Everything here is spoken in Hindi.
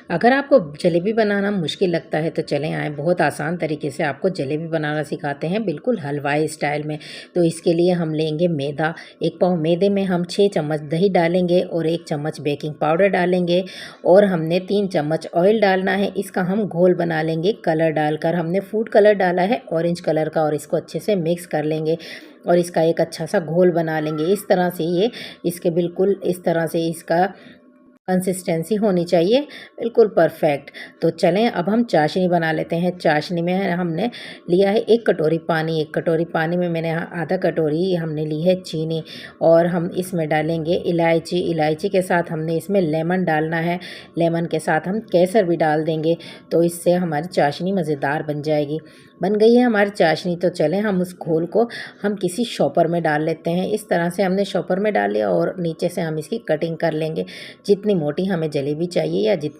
अगर आपको जलेबी बनाना मुश्किल लगता है तो चलें आएँ, बहुत आसान तरीके से आपको जलेबी बनाना सिखाते हैं बिल्कुल हलवाई स्टाइल में। तो इसके लिए हम लेंगे मैदा, 1 पाव मैदे में हम 6 चम्मच दही डालेंगे और 1 चम्मच बेकिंग पाउडर डालेंगे और हमने 3 चम्मच ऑयल डालना है। इसका हम घोल बना लेंगे कलर डालकर। हमने फूड कलर डाला है ऑरेंज कलर का और इसको अच्छे से मिक्स कर लेंगे और इसका एक अच्छा सा घोल बना लेंगे। इस तरह से ये इसके बिल्कुल इस तरह से इसका कंसिस्टेंसी होनी चाहिए, बिल्कुल परफेक्ट। तो चलें अब हम चाशनी बना लेते हैं। चाशनी में हमने लिया है 1 कटोरी पानी, 1 कटोरी पानी में मैंने आधा कटोरी हमने ली है चीनी और हम इसमें डालेंगे इलायची। इलायची के साथ हमने इसमें लेमन डालना है, लेमन के साथ हम केसर भी डाल देंगे, तो इससे हमारी चाशनी मज़ेदार बन जाएगी। बन गई है हमारी चाशनी, तो चलें हम उस घोल को हम किसी शॉपर में डाल लेते हैं। इस तरह से हमने शॉपर में डाल लिया और नीचे से हम इसकी कटिंग कर लेंगे। जितनी मोटी हमें जलेबी चाहिए या जितनी